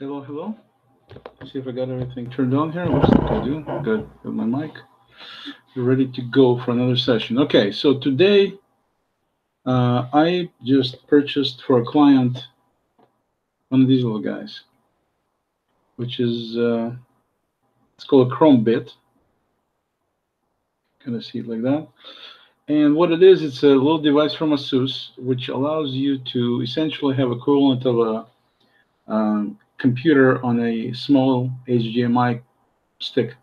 Hello, hello. See if I got everything turned on here. Looks like I do. Got my mic. We're ready to go for another session. Okay, so today I just purchased for a client one of these little guys, which is it's called a Chromebit. Kind of see it like that. And what it is, it's a little device from ASUS, which allows you to essentially have equivalent of a computer on a small HDMI stick.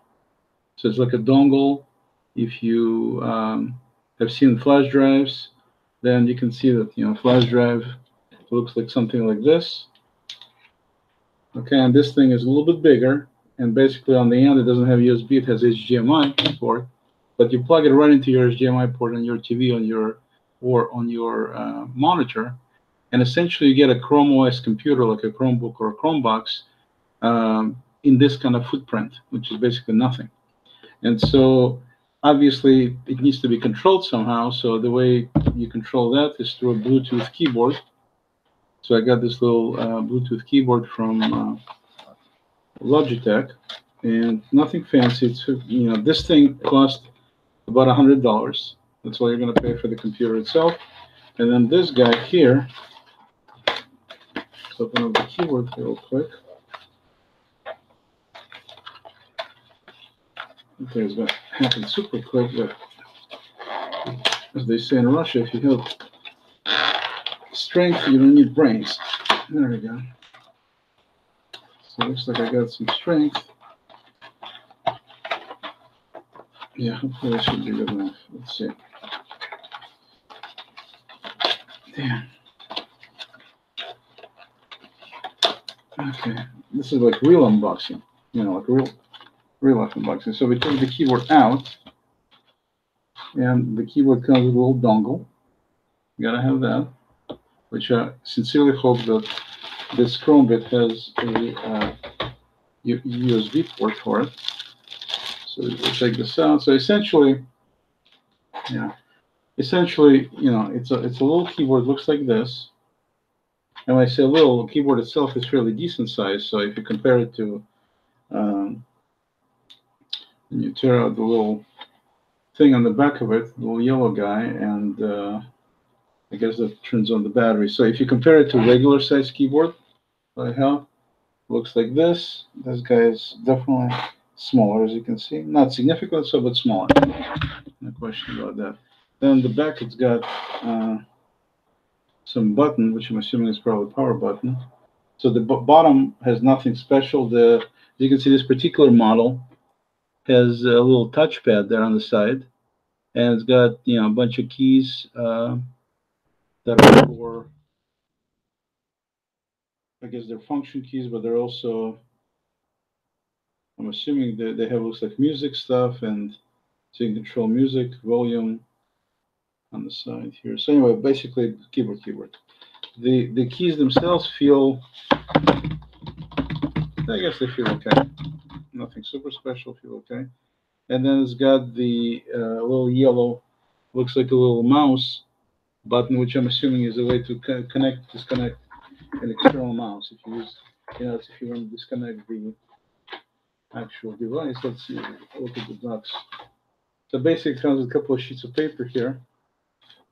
So it's like a dongle. If you have seen flash drives, then you can see that flash drive looks like something like this. Okay, and this thing is a little bit bigger, and basically on the end it doesn't have USB; it has HDMI port. But you plug it right into your HDMI port on your TV or on your monitor, and essentially you get a ChromeOS computer like a Chromebook or a Chromebox in this kind of footprint, which is basically nothing. And so obviously it needs to be controlled somehow. So the way you control that is through a Bluetooth keyboard. So I got this little Bluetooth keyboard from Logitech, and nothing fancy. It's this thing cost about $100. That's all you're going to pay for the computer itself. And then this guy here. Let's open up the keyboard real quick. Okay, it's going to happen super quick, but as they say in Russia, if you have strength, you don't need brains. There we go. So it looks like I got some strength. Yeah, hopefully that should be good enough. Let's see. Damn. Okay, this is like real unboxing. Like real life unboxing. So we take the keyboard out, and the keyboard comes with a little dongle. You gotta have that, which I sincerely hope that this Chromebit has a USB port for it. So we'll take this out. So essentially, it's a little keyboard. Looks like this. And when I say little, the keyboard itself is fairly decent size. So if you compare it to, and you tear out the little thing on the back of it, the little yellow guy, and I guess that turns on the battery. So if you compare it to a regular size keyboard that I have, looks like this. This guy is definitely smaller, as you can see. Not significantly so, but smaller. No question about that. Then the back, it's got some button, which I'm assuming is probably a power button. So the bottom has nothing special. As you can see, this particular model has a little touchpad there on the side, and it's got a bunch of keys that are for, I guess they're function keys, but they're also, I'm assuming they have, looks like music stuff, and so you can control music, volume on the side here. So anyway, basically keyboard. The keys themselves feel, I guess they feel okay. Nothing super special, feel okay. And then it's got the little yellow, looks like a little mouse button, which I'm assuming is a way to disconnect an external mouse. If you use, if you want to disconnect the actual device. Let's see, look at the box. So basically it comes with a couple of sheets of paper here.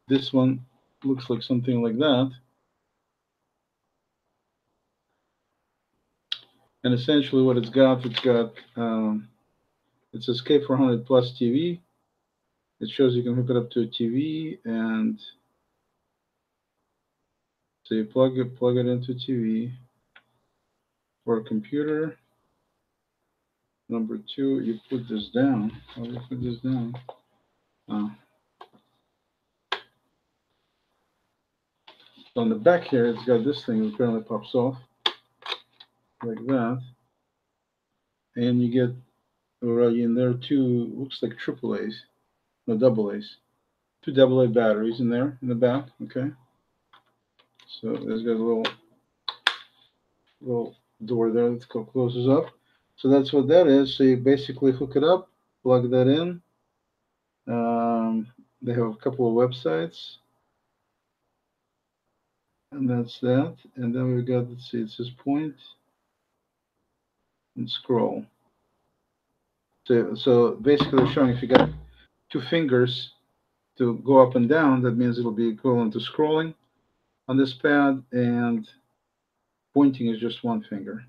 This one looks like something like that. And essentially what it's got it says K400 plus TV. It shows you can hook it up to a TV, and so you plug it into TV for a computer. Number two, you put this down. How do you put this down? So on the back here, it's got this thing that apparently pops off like that, and you get already in there two, looks like triple A's, no double A's, two AA batteries in there in the back. Okay, so there's got a little door there that closes up. So that's what that is. So you basically hook it up, plug that in. They have a couple of websites, and that's that. And then we've got, let's see, it says point. and scroll. So basically they're showing if you got two fingers to go up and down, that means it'll be equivalent to scrolling on this pad, and pointing is just one finger.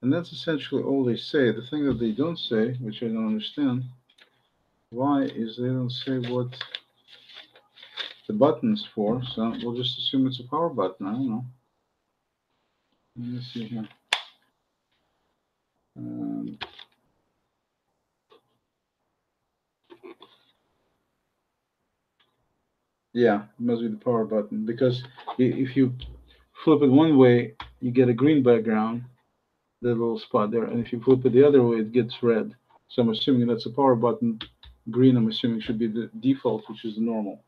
And that's essentially all they say. The thing that they don't say, which I don't understand, why is they don't say what the button's for. So we'll just assume it's a power button. I don't know. Let me see here. Yeah, it must be the power button, because if you flip it one way, you get a green background, the little spot there, and if you flip it the other way, it gets red. So I'm assuming that's a power button. Green, I'm assuming, should be the default, which is normal.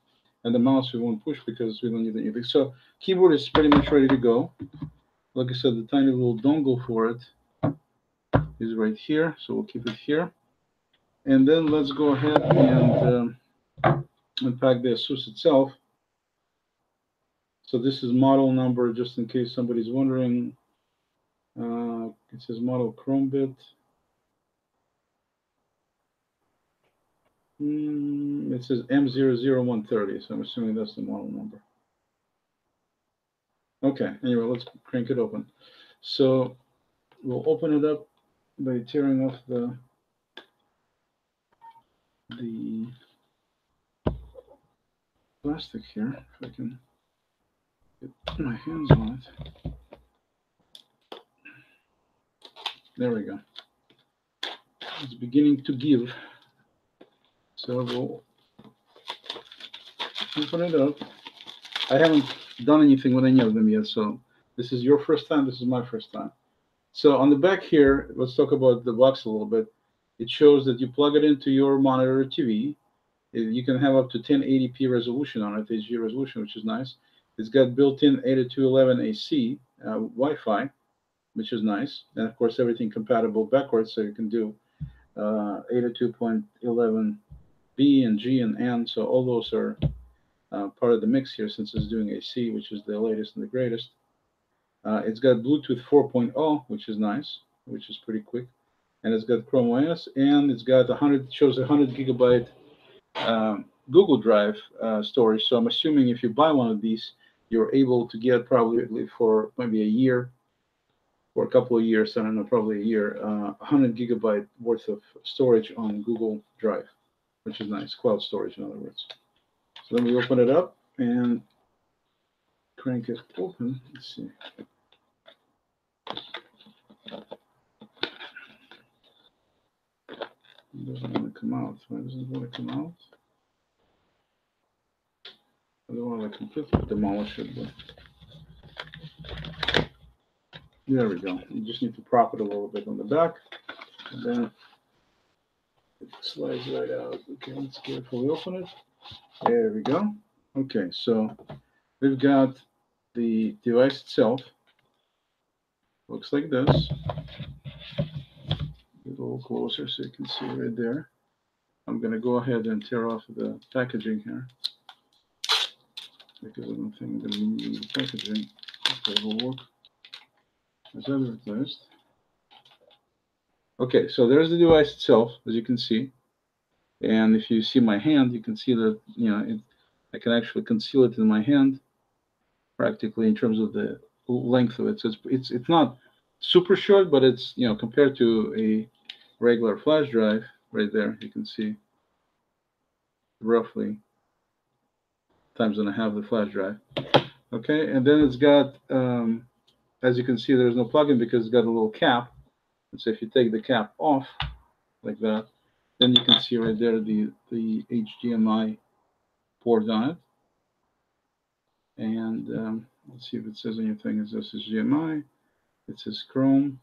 And the mouse we won't push because we don't need anything. So keyboard is pretty much ready to go. Like I said, the tiny little dongle for it is right here, so we'll keep it here. And then let's go ahead and unpack the ASUS itself. So this is model number, just in case somebody's wondering. It says model Chromebit. It says M00130, so I'm assuming that's the model number. Okay, anyway, let's crank it open. So we'll open it up by tearing off the plastic here, if I can get my hands on it. There we go. It's beginning to give. So we'll open it up. I haven't done anything with any of them yet, so this is your first time, this is my first time. So on the back here, let's talk about the box a little bit. It shows that you plug it into your monitor or TV. You can have up to 1080p resolution on it, HD resolution, which is nice. It's got built-in 802.11ac Wi-Fi, which is nice. And of course, everything compatible backwards, so you can do 802.11b and G and N. So all those are part of the mix here, since it's doing AC, which is the latest and the greatest. It's got Bluetooth 4.0, which is nice, which is pretty quick. And it's got ChromeOS, and it's got 100, shows 100 gigabyte Google Drive storage. So I'm assuming if you buy one of these, you're able to get probably for maybe a year or a couple of years, I don't know, probably a year, 100 gigabyte worth of storage on Google Drive, which is nice, cloud storage in other words. So then we open it up and crank it open. Let's see. It doesn't want to come out. Why doesn't it want to come out? I don't want to completely demolish it, but there we go. You just need to prop it a little bit on the back, and then it slides right out. Okay, let's carefully open it. There we go. Okay, so we've got the device itself. Looks like this. Get a little closer so you can see right there. I'm going to go ahead and tear off the packaging here, because I don't think I'm going to be using the packaging. Okay, will work as advertised. Okay, so there's the device itself, as you can see. And if you see my hand, you can see that, you know, I can actually conceal it in my hand, practically, in terms of the length of it. So it's not super short, but it's, you know, compared to a regular flash drive, right there, you can see roughly times and a half the flash drive. Okay, and then it's got, as you can see, there's no plug-in because it's got a little cap. And so if you take the cap off like that, then you can see right there the HDMI port on it. And let's see if it says anything. It says HDMI. It says Chrome.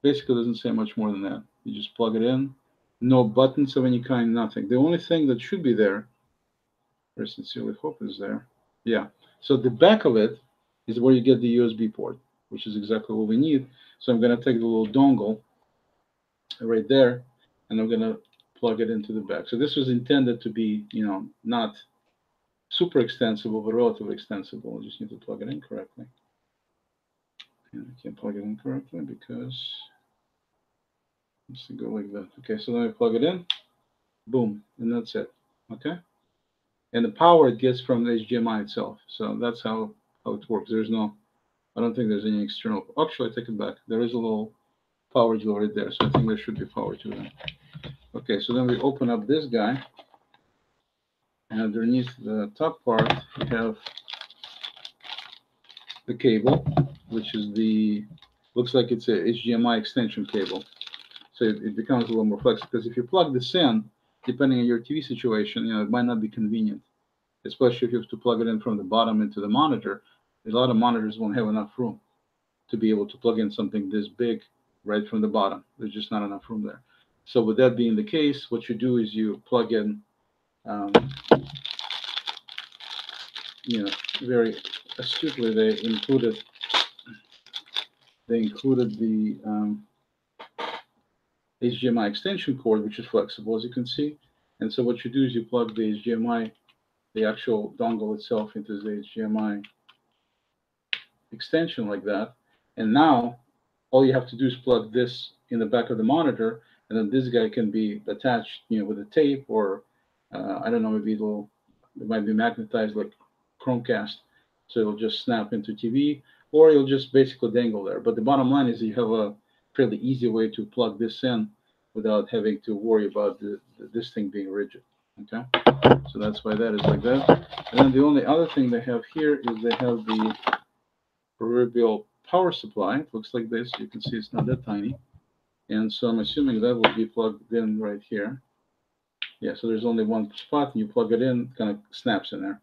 Basically, it doesn't say much more than that. You just plug it in. No buttons of any kind, nothing. The only thing that should be there, I sincerely hope is there. Yeah. So the back of it is where you get the USB port, which is exactly what we need. So I'm going to take the little dongle right there, and I'm going to plug it into the back. So this was intended to be, you know, not super extensible, but relatively extensible. I just need to plug it in correctly. And I can't plug it in correctly because let's go like that. Okay, so then I plug it in, boom, and that's it. Okay, and the power it gets from the HDMI itself. So that's how it works. There's no, I don't think there's any external. Actually, I take it back. There is a little power tool right there, so I think there should be power to that. Okay, so then we open up this guy, and underneath the top part we have the cable, which is the, looks like it's a HDMI extension cable. So it becomes a little more flexible, because if you plug this in, depending on your TV situation, it might not be convenient, especially if you have to plug it in from the bottom into the monitor. A lot of monitors won't have enough room to be able to plug in something this big right from the bottom. There's just not enough room there. So with that being the case, what you do is you plug in, very astutely, they included the HDMI extension cord, which is flexible, as you can see. And so what you do is you plug the HDMI, the actual dongle itself, into the HDMI extension like that. And now all you have to do is plug this in the back of the monitor, and then this guy can be attached, with a tape, or I don't know, maybe it might be magnetized like Chromecast, so it'll just snap into TV, or you'll just basically dangle there. But the bottom line is you have a fairly easy way to plug this in without having to worry about this thing being rigid. Okay, so that's why that is like that. And then the only other thing they have here is they have the proverbial power supply. It looks like this. You can see it's not that tiny. And so I'm assuming that will be plugged in right here. Yeah, so there's only one spot, and you plug it in, kind of snaps in there.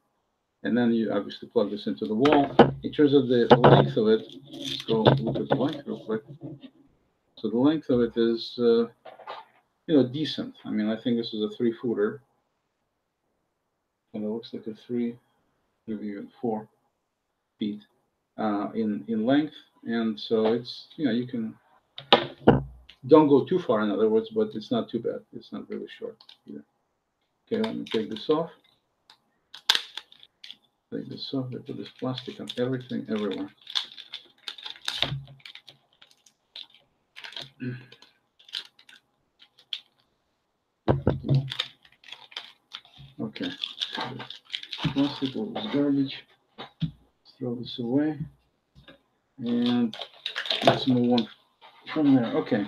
And then you obviously plug this into the wall. In terms of the length of it, let's go look at the length real quick. So the length of it is, decent. I mean, I think this is a 3-footer. And it looks like a 3, maybe even 4 feet in length. And so it's, you can, don't go too far, in other words, but it's not too bad. It's not really short either. Okay, let me take this off. Take this off. They put this plastic on everything, everywhere. Okay. Plastic was garbage. Let's throw this away. And let's move on from there. Okay.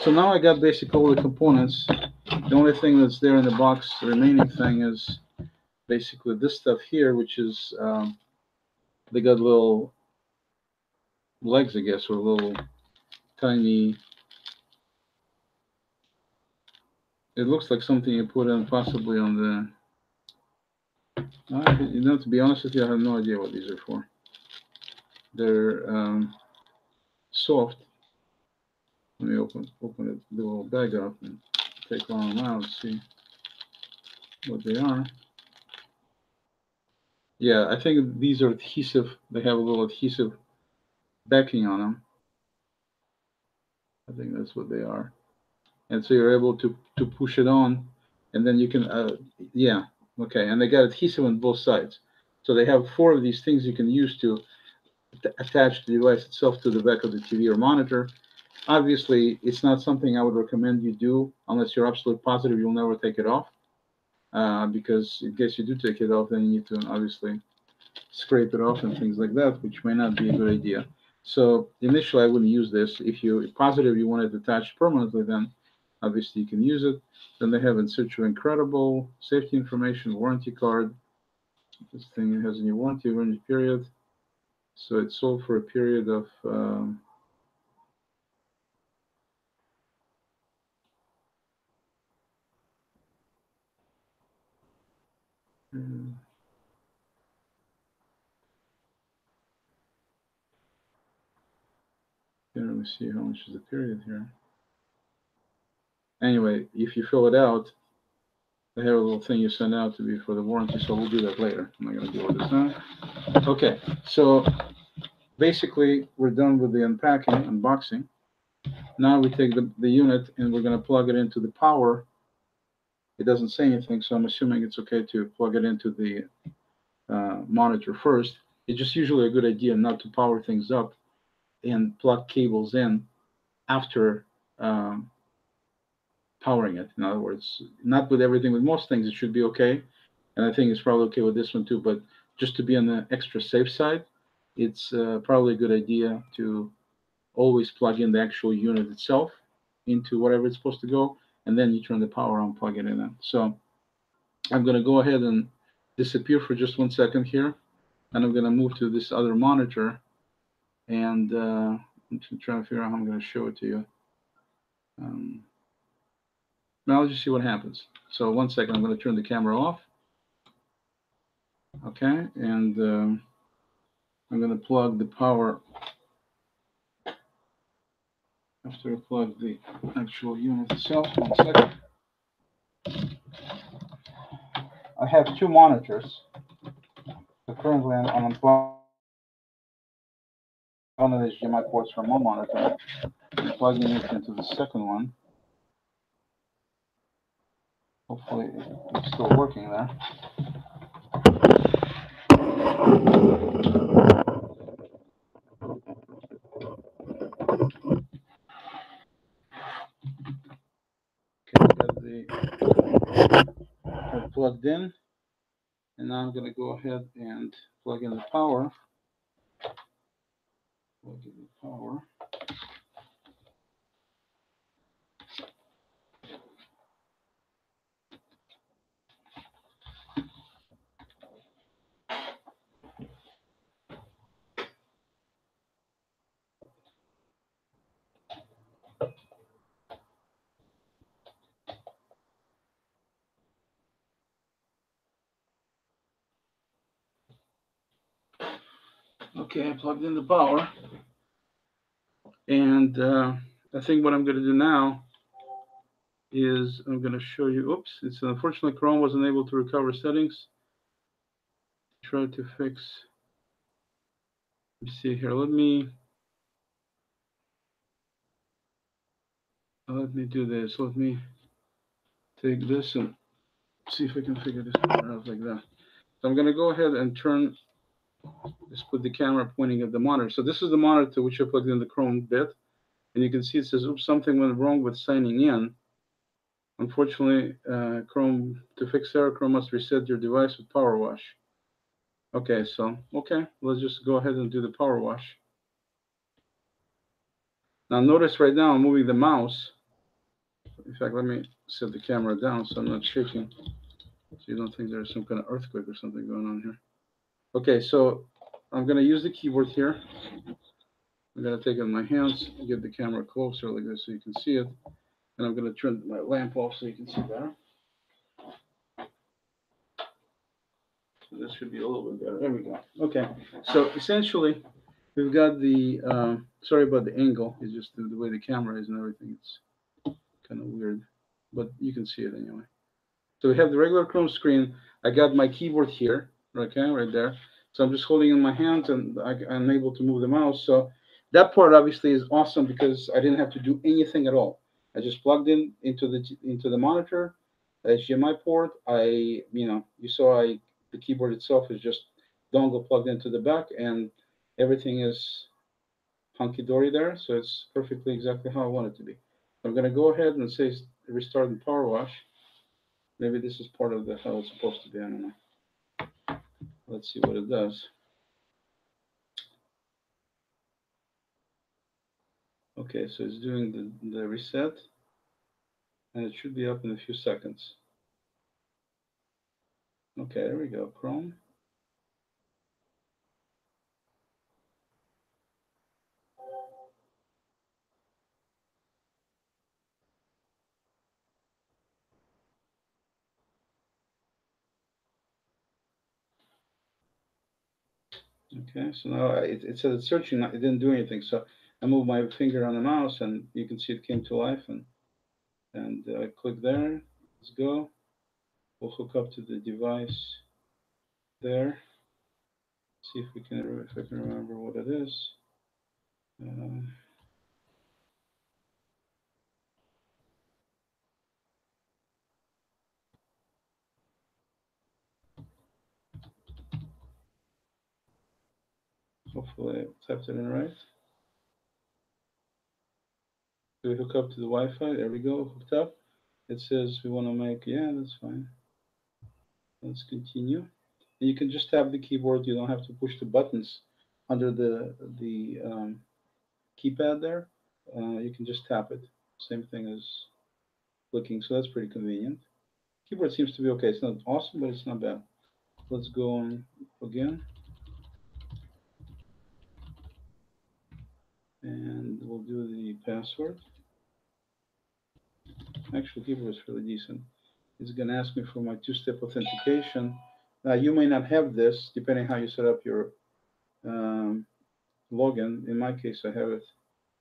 So now I got basically all the components. The only thing that's there in the box, the remaining thing, is basically this stuff here, which is, they got little legs, I guess, or little tiny, it looks like something you put in possibly on the, to be honest with you, I have no idea what these are for. They're soft. Let me open the little bag up and take one of them out and see what they are. Yeah, I think these are adhesive. They have a little adhesive backing on them. I think that's what they are. And so you're able to push it on, and then you can, yeah, okay. And they got adhesive on both sides. So they have 4 of these things you can use to attach the device itself to the back of the TV or monitor. Obviously, it's not something I would recommend you do unless you're absolutely positive you'll never take it off. Because in case you do take it off, then you need to obviously scrape it off and things like that, which may not be a good idea. So initially, I wouldn't use this. If you're positive you want it attached permanently, then obviously you can use it. Then they have in situ incredible safety information, warranty card. This thing has a warranty period. So it's sold for a period of can't really see how much is the period here. Anyway, if you fill it out, they have a little thing you send out to be for the warranty, so we'll do that later. I'm not going to deal with this now. Okay, so basically we're done with the unboxing. Now we take the unit and we're going to plug it into the power. It doesn't say anything, so I'm assuming it's okay to plug it into the monitor first. It's just usually a good idea not to power things up and plug cables in after um, powering it. In other words, not with everything. With most things, it should be okay, and I think it's probably okay with this one too. But just to be on the extra safe side, it's probably a good idea to always plug in the actual unit itself into whatever it's supposed to go, and then you turn the power on, plug it in. So I'm going to go ahead and disappear for just 1 second here, and I'm going to move to this other monitor, and I'm trying to figure out how I'm going to show it to you. Now let's just see what happens. So 1 second, I'm going to turn the camera off. Okay, and I'm going to plug the power after I plug the actual unit itself. 1 second. I have two monitors. So currently I'm unplugging one of the HDMI ports from one monitor and plugging it into the second one. Hopefully it's still working there. Okay, got the plugged in, and now I'm going to go ahead and plug in the power. Plug in the power. Okay, I plugged in the power, and I think what I'm going to do now is I'm going to show you. Oops, it's unfortunately Chrome wasn't able to recover settings. Try to fix. Let me see here. Let me do this. Let me take this and see if I can figure this out like that. So I'm going to go ahead and just put the camera pointing at the monitor. So this is the monitor to which I plugged in the Chromebit, and you can see it says, "Oops, something went wrong with signing in. Unfortunately, Chrome, to fix error, Chrome must reset your device with power wash." Okay, so let's just go ahead and do the power wash. Now notice right now I'm moving the mouse. In fact, let me set the camera down so I'm not shaking, so you don't think there's some kind of earthquake or something going on here. Okay, so I'm going to use the keyboard here. I'm going to take it in my hands and get the camera closer like this so you can see it. And I'm going to turn my lamp off so you can see better. So this should be a little bit better. There we go. Okay, so essentially we've got the, sorry about the angle, it's just the way the camera is and everything. It's kind of weird, but you can see it anyway. So we have the regular Chrome screen. I got my keyboard here, okay, right there. So I'm just holding in my hands and I'm able to move the mouse. So that part obviously is awesome because I didn't have to do anything at all. I just plugged in into the monitor, HDMI port. You saw the keyboard itself is just dongle plugged into the back, and everything is hunky dory there. So it's perfectly exactly how I want it to be. I'm going to go ahead and say restart and power wash. Maybe this is part of how it's supposed to be. I don't know. Let's see what it does. Okay, so it's doing the reset, and it should be up in a few seconds. Okay, there we go. Chrome. Okay, so now it said it's searching. It didn't do anything. So I moved my finger on the mouse, and you can see it came to life. And click there. Let's go. We'll hook up to the device there. See if I can remember what it is. Uh, Hopefully I typed it in right. We hook up to the Wi-Fi. There we go, hooked up. It says we want to make, yeah, that's fine. Let's continue. And you can just tap the keyboard. You don't have to push the buttons under the keypad there. You can just tap it. Same thing as clicking, so that's pretty convenient. Keyboard seems to be okay. It's not awesome, but it's not bad. Let's go on again, and we'll do the password. Actually, keyboard is really decent. It's going to ask me for my two-step authentication. Now, you may not have this, depending how you set up your um, login. In my case, I have it.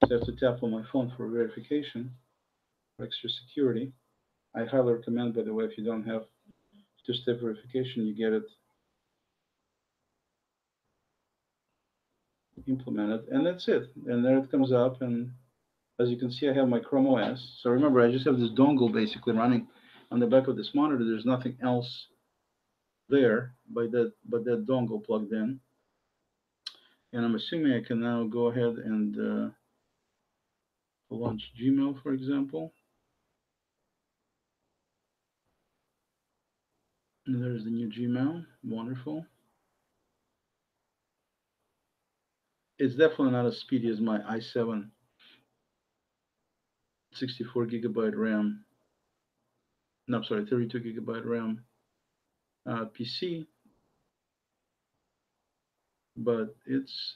So I have to tap on my phone for verification, for extra security. I highly recommend, by the way, if you don't have two-step verification, you get it implemented, and that's it. And there it comes up, and as you can see, I have my ChromeOS. So remember, I just have this dongle basically running on the back of this monitor. There's nothing else there but that dongle plugged in. And I'm assuming I can now go ahead and launch Gmail, for example. And there's the new Gmail. Wonderful. It's definitely not as speedy as my i7 64 gigabyte RAM. No, I'm sorry, 32 gigabyte RAM PC. But it's,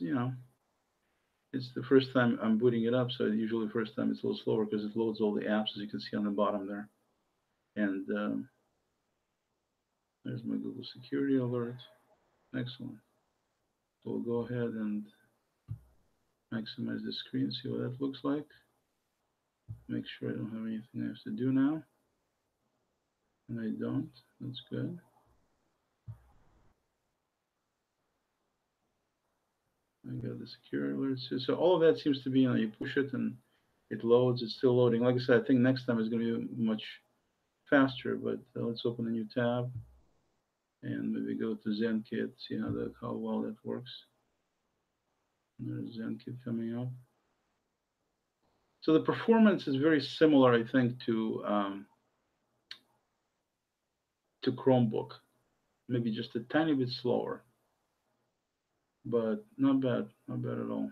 it's the first time I'm booting it up, so usually the first time it's a little slower because it loads all the apps, as you can see on the bottom there. And there's my Google Security Alert. Excellent. So we'll go ahead and maximize the screen, see what that looks like. Make sure I don't have anything I have to do now. And I don't. That's good. I got the security alerts. So all of that seems to be, you push it and it loads. It's still loading. Like I said, I think next time is going to be much faster. But let's open a new tab and maybe go to ZenKit, see how well that works. And there's ZenKit coming up. So the performance is very similar, I think, to Chromebook. Maybe just a tiny bit slower, but not bad, not bad at all.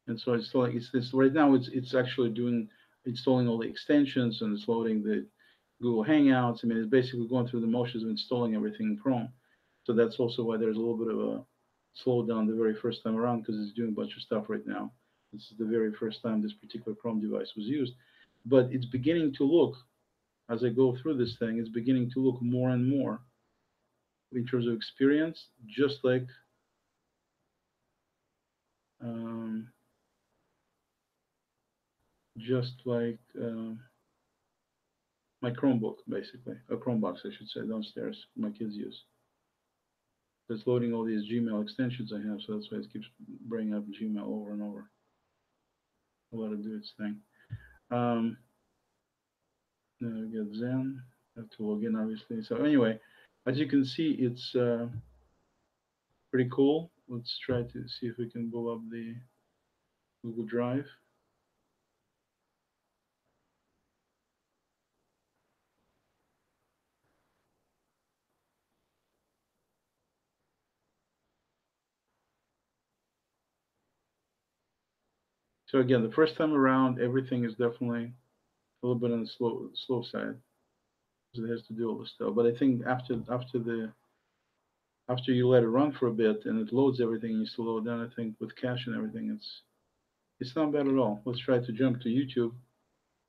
And so it's like it's right now it's actually doing installing all the extensions and it's loading the Google Hangouts. I mean, it's basically going through the motions of installing everything in Chrome. So that's also why there's a little bit of a slowdown the very first time around because it's doing a bunch of stuff right now. This is the very first time this particular Chrome device was used, but it's beginning to look as I go through this thing, it's beginning to look more and more in terms of experience, um, just like my Chromebook, basically, a Chromebox, I should say, downstairs, my kids use. It's loading all these Gmail extensions I have, so that's why it keeps bringing up Gmail over and over. I'll let it do its thing. Now we get Zen. I have to log in, obviously. So anyway, as you can see, it's pretty cool. Let's try to see if we can pull up the Google Drive. So again, the first time around, everything is definitely a little bit on the slow side. So it has to do all this stuff. But I think after you let it run for a bit and it loads everything, you slow it down. I think with cache and everything, it's not bad at all. Let's try to jump to YouTube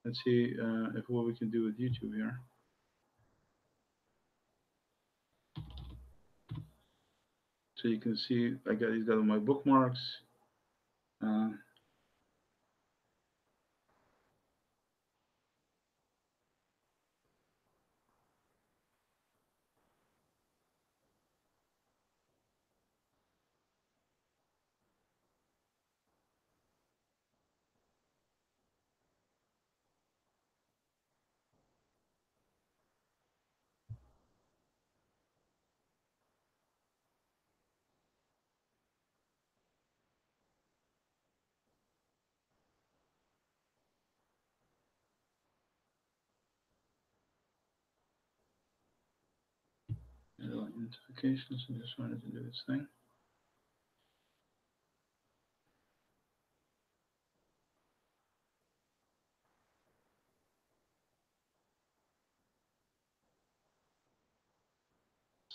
and see if what we can do with YouTube here. So you can see he's got all my bookmarks. Uh, Notifications. I just wanted to do this thing.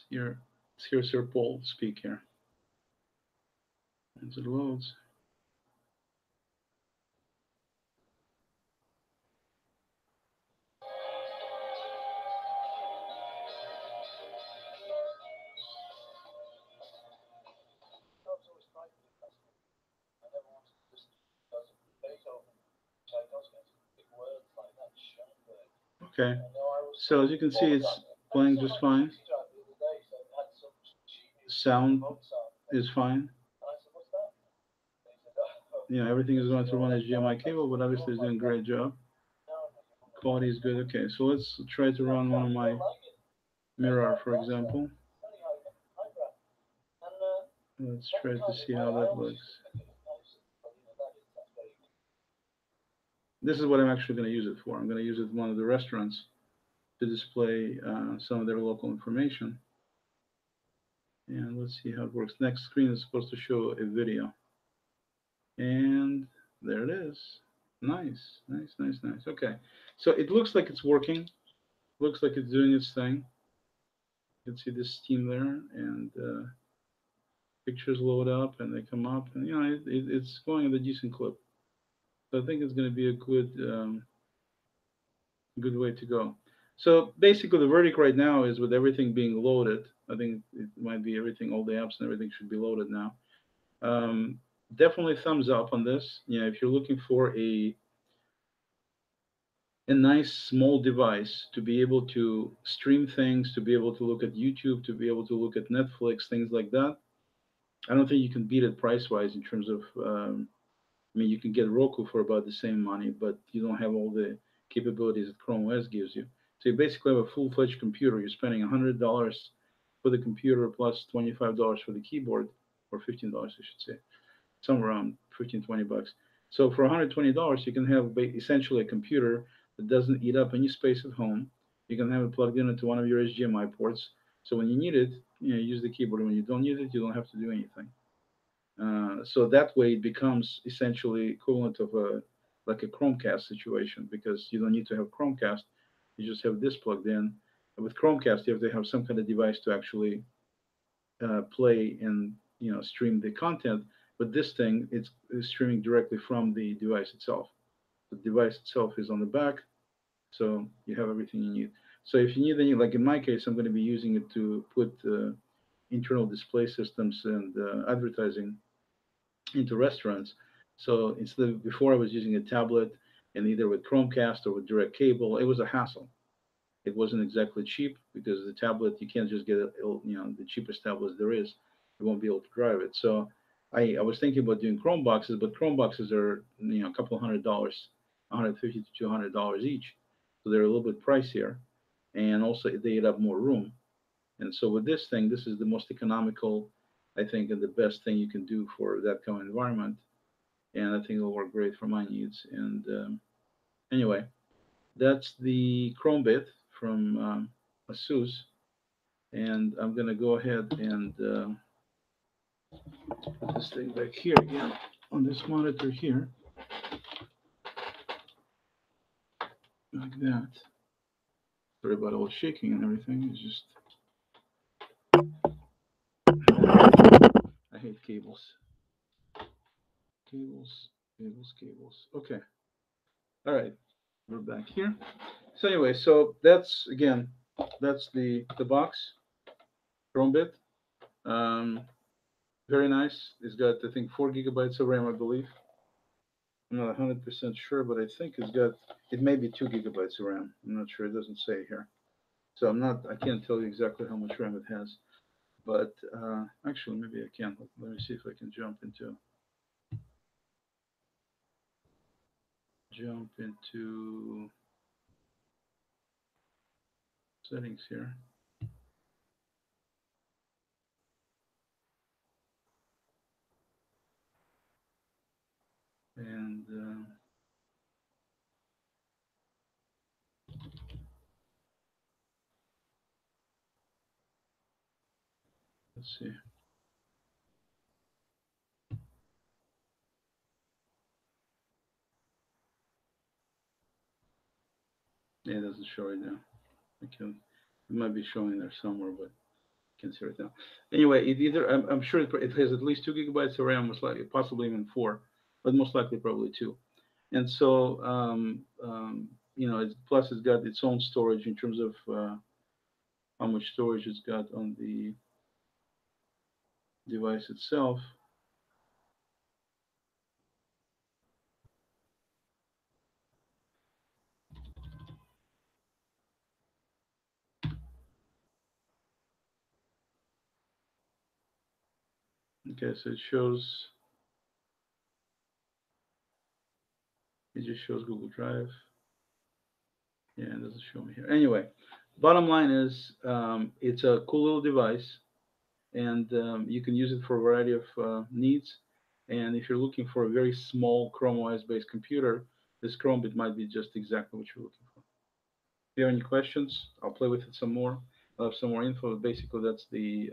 Here, here's your Paul speak here. As it loads. Okay, so as you can see, it's playing just fine. Sound is fine. You know, everything is going through one HDMI cable, but obviously it's doing a great job. Quality is good. Okay, so let's try to run one of my mirror, for example. Let's try to see how that looks. This is what I'm actually going to use it for. I'm going to use it in one of the restaurants to display some of their local information. And let's see how it works. Next screen is supposed to show a video. And there it is. Nice, nice, nice, nice. Okay, so it looks like it's working. Looks like it's doing its thing. You can see the steam there, and pictures load up, and they come up, and you know it's going at a decent clip. So I think it's going to be a good way to go. So basically, the verdict right now is with everything being loaded. I think it might be everything, all the apps and everything should be loaded now. Um, Definitely thumbs up on this. You know, if you're looking for a nice small device to be able to stream things, to be able to look at YouTube, to be able to look at Netflix, things like that. I don't think you can beat it price wise in terms of. I mean, you can get Roku for about the same money, but you don't have all the capabilities that ChromeOS gives you. So you basically have a full-fledged computer. You're spending $100 for the computer plus $25 for the keyboard, or $15, I should say, somewhere around 15, $20. So for $120, you can have essentially a computer that doesn't eat up any space at home. You can have it plugged in into one of your HDMI ports. So when you need it, you know, use the keyboard. When you don't need it, you don't have to do anything. So that way it becomes essentially equivalent of a like a Chromecast situation because you don't need to have Chromecast. You just have this plugged in. And with Chromecast, you have to have some kind of device to actually play and stream the content. But this thing, it's streaming directly from the device itself. The device itself is on the back, so you have everything you need. So if you need any, like in my case, I'm going to be using it to put internal display systems and advertising into restaurants. So instead of before, I was using a tablet and either with Chromecast or with direct cable. It was a hassle. It wasn't exactly cheap because the tablet you can't just get the cheapest tablet there is. You won't be able to drive it. So I was thinking about doing Chrome boxes, but Chrome boxes are a couple $100, $150 to $200 each. So they're a little bit pricier, and also they eat up more room. And so with this thing, this is the most economical, I think, and the best thing you can do for that kind of environment. And I think it'll work great for my needs. And anyway, that's the Chromebit from ASUS. And I'm going to go ahead and put this thing back here again on this monitor here, like that. Sorry about all the shaking and everything. It's just, I hate cables. Cables, cables, cables. Okay. All right. We're back here. So anyway, so that's again, that's the box, Chromebit. Um, Very nice. It's got I think 4 gigabytes of RAM, I believe. I'm not 100% sure, but I think it may be 2 gigabytes of RAM. I'm not sure. It doesn't say here, so I can't tell you exactly how much RAM it has. But actually, maybe I can. Let me see if I can jump into settings here. And Let's see. Yeah, it doesn't show right now. It might be showing there somewhere, but I can't see right now. Anyway, I'm sure it has at least 2 gigabytes of RAM, most likely, possibly even 4, but most likely probably 2. And so, plus it's got its own storage in terms of how much storage it's got on the device itself. Okay, so it just shows Google Drive. Yeah, it doesn't show me here. Anyway, bottom line is it's a cool little device, and you can use it for a variety of needs. And if you're looking for a very small Chrome OS based computer, this Chromebit might be just exactly what you're looking for. If you have any questions, I'll play with it some more. I'll have some more info. But basically, that's the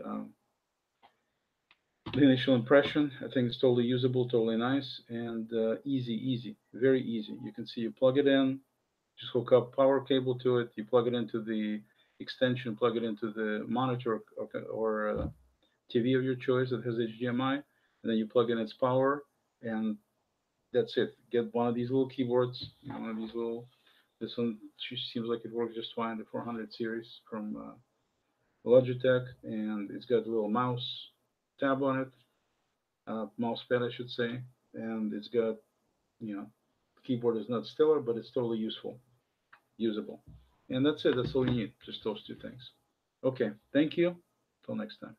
initial impression. I think it's totally usable, totally nice, and easy, very easy. You can see you plug it in, just hook up power cable to it. You plug it into the extension, plug it into the monitor or TV of your choice that has HDMI, and then you plug in its power, and that's it. Get one of these little keyboards, one of these little. This one seems like it works just fine. The 400 series from Logitech, and it's got a little mouse tab on it, mouse pad, I should say, and it's got, the keyboard is not stellar, but it's totally usable, and that's it. That's all you need. Just those two things. Okay, thank you. Till next time.